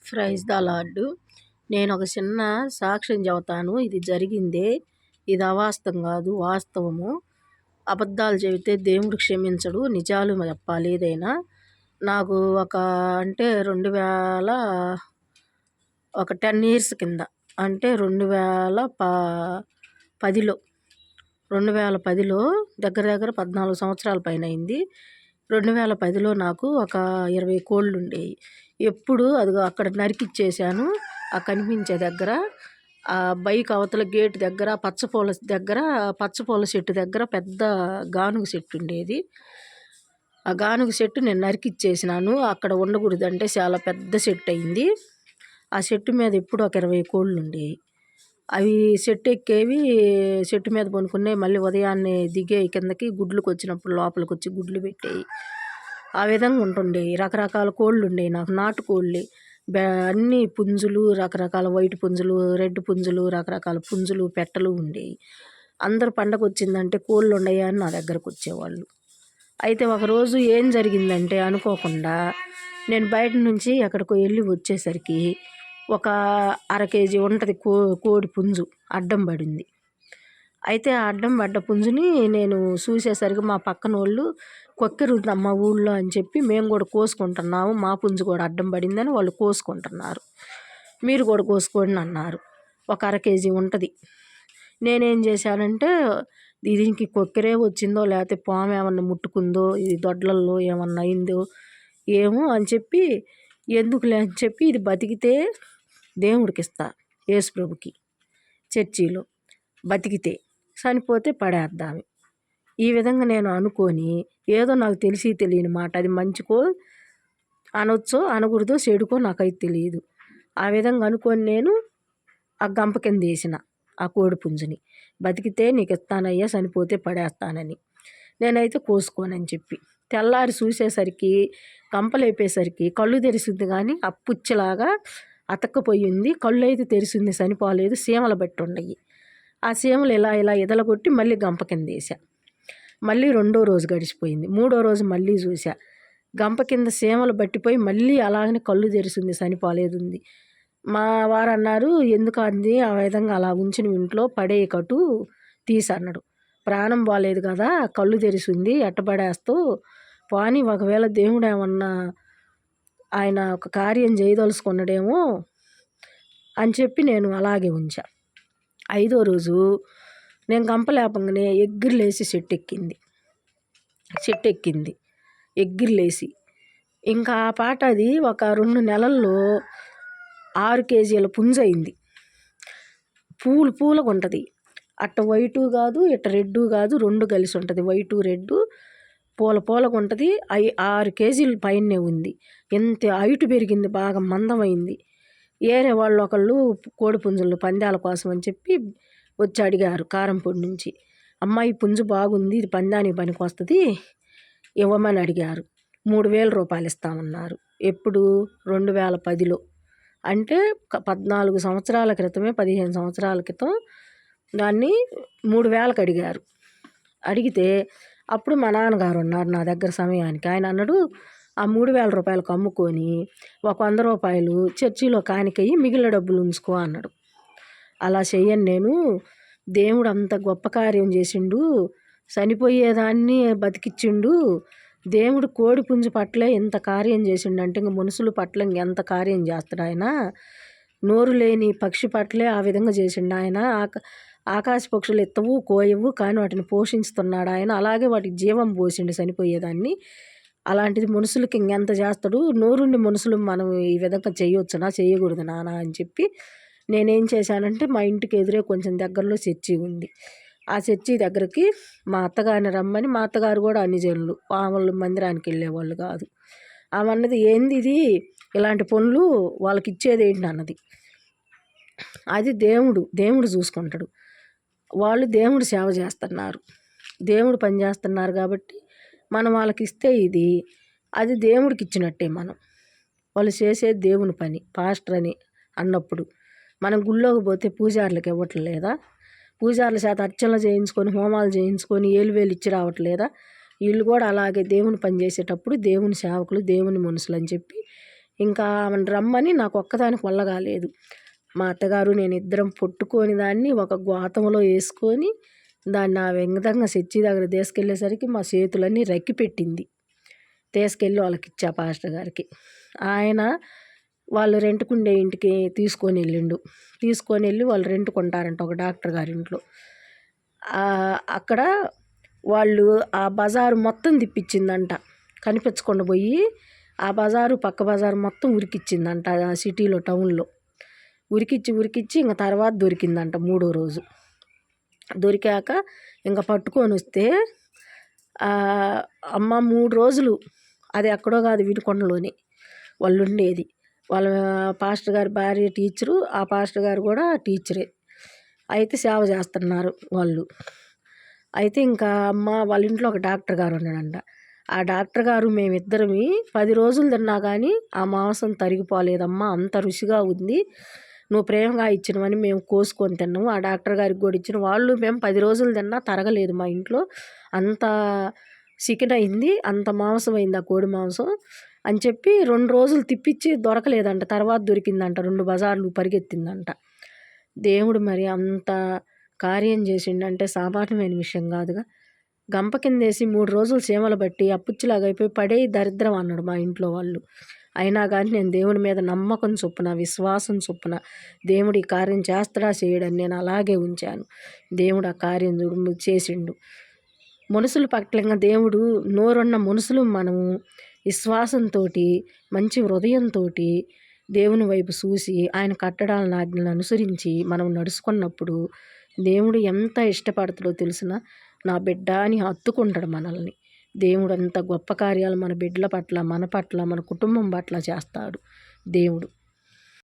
Praise the lord. నేను ఒక చిన్న సాక్ష్యం చెబుతాను. ఇది జరిగిందే. ఇది అవాస్తవం కాదు, వాస్తవము. అబద్ధాలు చెబితే దేవుడు క్షమించడు. నిజాలు చెప్పాలి ఏదైనా. నాకు అంటే 10 ఇయర్స్ కింద, అంటే 2010లో దగ్గర దగ్గర 14 సంవత్సరాల పైన అయింది. 2010లో నాకు ఒక 20 కోళ్ళు ఉండేవి. ఎప్పుడు అదిగో అక్కడ నరికిచ్చేసాను. ఆ కనిపించే దగ్గర, ఆ బైక్ అవతల గేట్ దగ్గర, పచ్చపూల చెట్టు దగ్గర పెద్ద గానుగ చెట్టు ఉండేది. ఆ గానుగ చెట్టు నేను నరికిచ్చేసినాను. అక్కడ ఉండకూడదంటే చాలా పెద్ద చెట్టు అయింది. ఆ చెట్టు మీద ఎప్పుడు ఒక 20 కోళ్ళు ఉండేవి. అవి చెట్టు ఎక్కేవి, చెట్టు మీద పనుకునేవి. మళ్ళీ ఉదయాన్నే దిగేవి కిందకి. గుడ్లకు వచ్చినప్పుడు లోపలికి వచ్చి గుడ్లు పెట్టేవి. ఆ విధంగా ఉంటుండేవి. రకరకాల కోళ్ళు ఉండేవి నాకు, నాటుకోళ్ళే. అన్నీ పుంజులు, రకరకాల వైట్ పుంజులు, రెడ్ పుంజులు, రకరకాల పుంజులు, పెట్టలు ఉండేవి. అందరు పండగ వచ్చిందంటే కోళ్ళు ఉన్నాయా అని నా దగ్గరకు వచ్చేవాళ్ళు. అయితే ఒకరోజు ఏం జరిగిందంటే, అనుకోకుండా నేను బయట నుంచి ఎక్కడికో వెళ్ళి వచ్చేసరికి ఒక 1/2 కేజీ ఉంటుంది కోడి పుంజు అడ్డం పడింది. అయితే ఆ అడ్డం పడ్డ పుంజుని నేను చూసేసరికి మా పక్కన వాళ్ళు కొక్కెరుందమ్మ ఊళ్ళో అని చెప్పి మేము కూడా కోసుకుంటున్నాము, మా పుంజు కూడా అడ్డం పడిందని వాళ్ళు కోసుకుంటున్నారు, మీరు కూడా కోసుకోండి అన్నారు. ఒక 1/2 కేజీ ఉంటుంది. నేనేం చేశానంటే, దీనికి కొక్కెరే వచ్చిందో లేకపోతే పాము ఏమన్నా ముట్టుకుందో, ఇది దొడ్లల్లో ఏమన్నా అయిందో ఏమో అని చెప్పి, ఎందుకులే అని చెప్పి ఇది బతికితే దేవుడికి ఇస్తా, యేసుప్రభుకి చర్చిలో బతికితే, చనిపోతే పడేద్దాము. ఈ విధంగా నేను అనుకొని, ఏదో నాకు తెలియని మాట, అది మంచికో అనొచ్చో అనకూడదో చెడుకో నాకైతే తెలియదు. ఆ విధంగా అనుకొని నేను ఆ గంప కింద వేసిన ఆ కోడి పుంజుని. బతికితే నీకు ఇస్తానయ్యా, చనిపోతే పడేస్తానని. నేనైతే కోసుకోనని చెప్పి తెల్లారి చూసేసరికి, గంపలేపేసరికి కళ్ళు తెరిసింది కానీ అప్పుచ్చలాగా అతక్కపోయింది. కళ్ళు అయితే తెరిసింది, చనిపోలేదు. సీమలు బట్టి ఉండయి. ఆ సీమలు ఇలా ఇలా ఎదలగొట్టి మళ్ళీ గంప కింద వేసా. మళ్ళీ 2వ రోజు గడిచిపోయింది. 3వ రోజు మళ్ళీ చూసా, గంప కింద సీమలు బట్టిపోయి మళ్ళీ అలాగనే కళ్ళు తెరిసింది, చనిపోలేదు ఉంది. మా వారు అన్నారు, ఎందుకు అంది ఆ విధంగా అలా ఉంచిన ఇంట్లో పడేయకటు తీసన్నాడు. ప్రాణం బాలేదు కదా, కళ్ళు తెరిసింది, ఎట్టబడేస్తావు, పోనీ ఒకవేళ దేవుడు ఏమన్నా ఆయన ఒక కార్యం చేయదలుచుకున్నాడేమో అని చెప్పి నేను అలాగే ఉంచా. 5వ రోజు నేను గంపలేపంగానే ఎగ్గిరిలేసి చెట్టు ఎక్కింది ఎగ్గిరిలేసి. ఇంకా ఆ పాట అది ఒక 2 నెలల్లో 6 కేజీల పుంజు అయింది. పూలుగా ఉంటుంది. అట్ట వైటు కాదు, ఇట్ట రెడ్డు కాదు, 2 కలిసి ఉంటుంది. వైటు రెడ్డు పూలగా ఉంటుంది. 6 కేజీల పైనే ఉంది. ఎంత హైటు పెరిగింది, బాగా మందమైంది. ఏరే వాళ్ళు ఒకళ్ళు కోడి పుంజులు పందాల కోసం అని చెప్పి వచ్చి అడిగారు కారంపొడి నుంచి, అమ్మాయి పుంజు బాగుంది, ఇది పందానికి పనికి వస్తుంది, ఇవ్వమని అడిగారు. 3,000 రూపాయలు ఇస్తామన్నారు. ఎప్పుడు? 2010లో. అంటే 14 సంవత్సరాల క్రితమే, 15 సంవత్సరాల క్రితం దాన్ని 3,000కి అడిగారు. అడిగితే అప్పుడు మా నాన్నగారు ఉన్నారు నా దగ్గర సమయానికి. ఆయన అన్నాడు, ఆ 3,000 రూపాయలకు అమ్ముకొని ఒక 100 రూపాయలు చర్చిలో కానికయ్యి, మిగిలిన డబ్బులు ఉంచుకో అన్నాడు. అలా చెయ్యను నేను, దేవుడు అంత గొప్ప కార్యం చేసిండు, చనిపోయేదాన్ని బతికిచ్చిండు. దేవుడు కోడి పుంజు పట్లే ఇంత కార్యం చేసిండు అంటే ఇంక మనుషుల పట్ల ఇంకెంత కార్యం చేస్తాడు ఆయన. నోరు లేని పక్షి పట్లే ఆ విధంగా చేసిండు ఆయన. ఆకాశ పక్షులు ఎత్తవు కోయవు కానీ వాటిని పోషిస్తున్నాడు ఆయన. అలాగే వాటికి జీవం పోసిండు చనిపోయేదాన్ని. అలాంటిది మనుషులకి ఇంకెంత చేస్తాడు. నోరుండి మనుషులు మనం ఈ విధంగా చేయవచ్చునా, చేయకూడదు నాన్న అని చెప్పి నేనేం చేశానంటే, మా ఇంటికి ఎదురే కొంచెం దగ్గరలో చర్చి ఉంది. ఆ చర్చి దగ్గరికి మా అత్తగారిని రమ్మని, మా అత్తగారు కూడా అన్ని జనులు, వాళ్ళు మందిరానికి వెళ్ళేవాళ్ళు కాదు. ఆమె అన్నది, ఏంది ఇది, ఇలాంటి పనులు వాళ్ళకి ఇచ్చేది ఏంటి అన్నది. అది దేవుడు చూసుకుంటాడు. వాళ్ళు దేవుడు సేవ చేస్తున్నారు, దేవుడు పని చేస్తున్నారు కాబట్టి మనం వాళ్ళకి ఇస్తే అది దేవుడికి ఇచ్చినట్టే. వాళ్ళు చేసేది దేవుని పని. పాస్టర్ అని అన్నప్పుడు మనం గుళ్ళోకి పోతే పూజారులకు ఇవ్వట్లేదా? పూజారుల చేత అర్చనలు చేయించుకొని, హోమాలు చేయించుకొని ఏలు ఇచ్చి రావట్లేదా? వీళ్ళు కూడా అలాగే దేవుని పని చేసేటప్పుడు దేవుని సేవకులు, దేవుని మనుషులు అని చెప్పి ఇంకా ఆమెను రమ్మని నాకు ఒక్కదానికి వల్ల కాలేదు. మా అత్తగారు నేను ఇద్దరం పట్టుకొని దాన్ని ఒక గోతంలో వేసుకొని దాన్ని ఆ విధంగా చర్చి దగ్గర తీసుకెళ్ళేసరికి మా చేతులన్నీ రక్కి పెట్టింది. తీసుకెళ్ళి వాళ్ళకి ఇచ్చా పాస్టర్ గారికి. ఆయన వాళ్ళు రెంట్‌కుండే ఇంటికి తీసుకొని వెళ్ళిండు. తీసుకొని వెళ్ళి వాళ్ళు రెంట్‌కుంటారంట ఒక డాక్టర్ గారి ఇంట్లో. అక్కడ వాళ్ళు ఆ బజారు మొత్తం తిప్పించిందంట. కనిపించకుండా పోయి ఆ బజారు పక్క బజారు మొత్తం ఉరికిచ్చిందంట ఆ సిటీలో టౌన్లో. ఉరికిచ్చి ఇంక తర్వాత దొరికిందంట మూడో రోజు. దొరికాక ఇంక పట్టుకొని వస్తే అమ్మ 3 రోజులు అది ఎక్కడో కాదు వినుకొండలోనే వాళ్ళు ఉండేది. వాళ్ళ పాస్టర్ గారి భార్య టీచరు, ఆ పాస్టర్ గారు కూడా టీచరే. అయితే సేవ చేస్తున్నారు వాళ్ళు. అయితే ఇంకా అమ్మ వాళ్ళ ఇంట్లో ఒక డాక్టర్ గారు ఉన్నాడంట. ఆ డాక్టర్ గారు మేమిద్దరమి 10 రోజులు తిన్నా కానీ ఆ మాంసం తరిగిపోలేదమ్మా, అంత రుచిగా ఉంది, నువ్వు ప్రేమగా ఇచ్చినవని మేము కోసుకొని తిన్నాము. ఆ డాక్టర్ గారికి కూడా ఇచ్చిన వాళ్ళు మేము 10 రోజులు తిన్నా తరగలేదు మా ఇంట్లో, అంత చికెన్ అయింది, అంత మాంసం అయింది ఆ కోడి మాంసం అని చెప్పి 2 రోజులు తిప్పించి దొరకలేదంట. తర్వాత దొరికిందంట, 2 బజార్లు పరిగెత్తిందంట. దేవుడు మరి అంత కార్యం చేసిండంటే సామాన్యమైన విషయం కాదుగా. గంప కిందేసి 3 రోజులు చీమలు బట్టి అప్పుచ్చిలాగా అయిపోయి పడే దరిద్రం అన్నాడు మా ఇంట్లో వాళ్ళు. అయినా కానీ నేను దేవుడి మీద నమ్మకం చొప్పున, విశ్వాసం చొప్పున దేవుడు ఈ కార్యం చేస్తాడా చేయడని నేను అలాగే ఉంచాను. దేవుడు ఆ కార్యం చేసిండు. మనుషుల పట్లంగా దేవుడు నోరున్న మనుషులు మనము విశ్వాసంతో మంచి హృదయంతో దేవుని వైపు చూసి ఆయన కట్టడాలను ఆజ్ఞలను అనుసరించి మనం నడుచుకున్నప్పుడు దేవుడు ఎంత ఇష్టపడతాడో తెలిసిన, నా బిడ్డ అని హత్తుకుంటాడు మనల్ని. దేవుడు అంత గొప్ప కార్యాలు మన బిడ్డల పట్ల, మన పట్ల, మన కుటుంబం పట్ల చేస్తాడు దేవుడు.